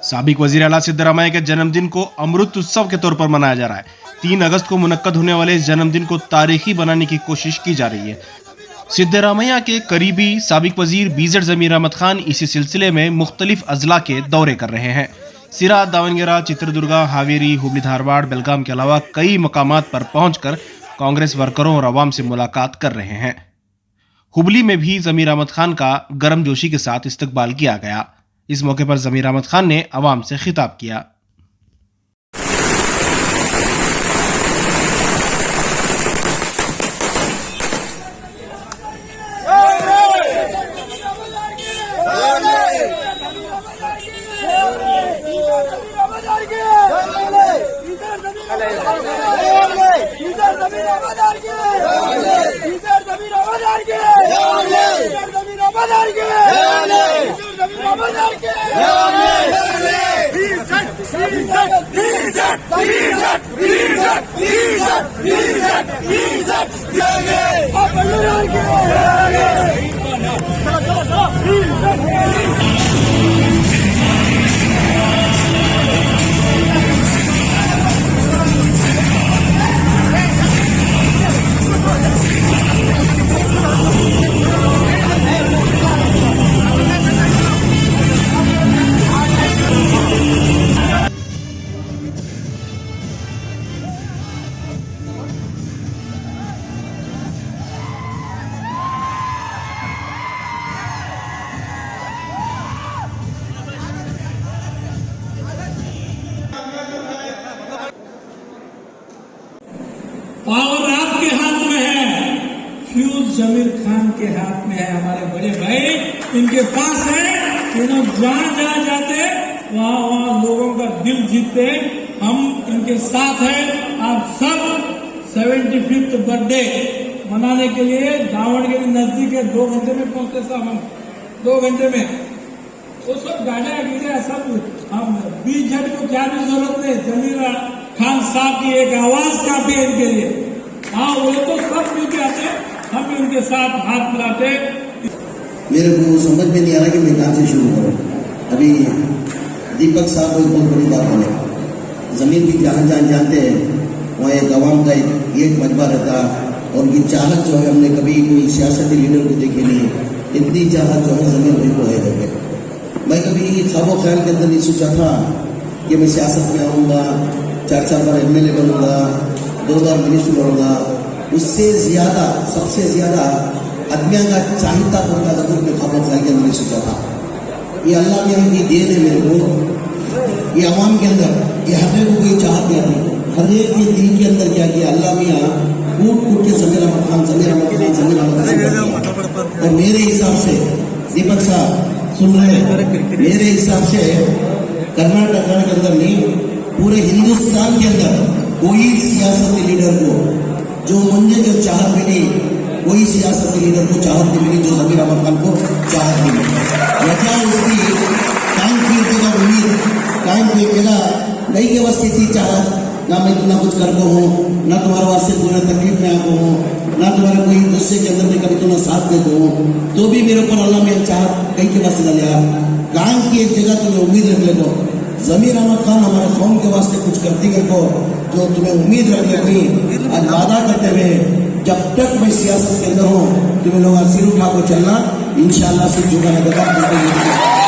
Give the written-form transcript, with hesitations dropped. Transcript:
साबिक वजीर आला सिद्धरामैया के जन्मदिन को अमृत उत्सव के तौर पर मनाया जा रहा है। 3 अगस्त को मुनक्कद होने वाले इस जन्मदिन को तारीखी बनाने की कोशिश की जा रही है। सिद्धरामैया के करीबी साबिक वजीर बीजेड जमीर अहमद खान इसी सिलसिले में मुख्तलिफ अजला के दौरे कर रहे हैं। सिरा, दावनगेरा, चित्रदुर्गा, हावेरी, हुबली, धारवाड़, बेलगाम के अलावा कई मकामात पर पहुंचकर कांग्रेस वर्करों और अवाम से मुलाकात कर रहे हैं। हुबली में भी जमीर अहमद खान का गर्मजोशी के साथ इस्तकबाल किया गया। इस मौके पर जमीर अहमद खान ने अवाम से खिताब किया। पावर आपके हाथ में है, फ्यूज जमीर खान के हाथ में है। हमारे बड़े भाई इनके पास है, इन्होंने जहां जाते वहां लोगों का दिल जीतते। हम इनके साथ हैं। आप सब 75th बर्थडे मनाने के लिए दावणगेरी नजदीक है, 2 घंटे में पहुंचते साहब। हम 2 घंटे में वो सब गाड़ियां सब हम बीजेड को क्या भी जरूरत नहीं। जमीर खान साहब की एक आवाज काफी है इनके लिए। हाँ, वो तो सब मिलके आते, हम भी उनके साथ हाथ मिलाते। मेरे को समझ में नहीं आ रहा कि मैं कहाँ से शुरू करूँ। अभी दीपक साहब को एक बहुत बड़ी बात बोले, जमीन भी जहाँ जहाँ जानते हैं वहाँ एक अवाम का एक मजबा रहता और उनकी चाहत जो है हमने कभी कोई सियासती लीडर को देखी नहीं। इतनी चाहत जो है जमीन भाई को है देखे। मैं कभी ख्वाबो ख्याल के अंदर नहीं सोचा था कि मैं सियासत में आऊँगा, 4 बार MLA बनूंगा, 2 बार मिनिस्टर बनूंगा। उससे ज्यादा, सबसे ज्यादा आदमियों का चाहिता होता था मैं ख्वाबो ख्याल के अंदर नहीं सोचा था। ये अल्लाह ने की देन है मेरे को। ये अवाम के अंदर ये हर को कोई चाहत नहीं आती। हर एक के दिल के अंदर क्या किया अल्लाह मियाँ कूट कूट के जमीर अहमद खान और मेरे हिसाब से दीपक साहब सुन रहे हैं, मेरे हिसाब से कर्नाटक के अंदर नहीं पूरे हिंदुस्तान के अंदर कोई सियासती लीडर को जो मुझे जो चाहत मिली, कोई सियासती लीडर को चाहत नहीं मिली जो जमीर अहमद खान को चाहत मिली। वजह उसकी कायम की जगह उम्मीद कायम की मेरा नहीं के वास्ते थी चाहत ना मैं इतना कुछ कर को हूँ, ना तुम्हारे वास्ते पूरा तकलीफ में आको हूँ, ना तुम्हारे कोई गुस्से के अंदर में कभी तुम्हें साथ दे दो, तो भी मेरे ऊपर अल्लाह में चाहत कहीं के वास्ते डालेगा। कायम की एक जगह तुम्हें उम्मीद रख ले दो। जमीर अहमद खान हमारे कौम के वास्ते कुछ करती है को जो तुम्हें उम्मीद रख ले गई। आज वादा करते हुए जब तक मैं सियासत के अंदर हूँ तुम्हें लोग सिर उठा को चलना, इंशाअल्लाह सिर झुकाने के बाद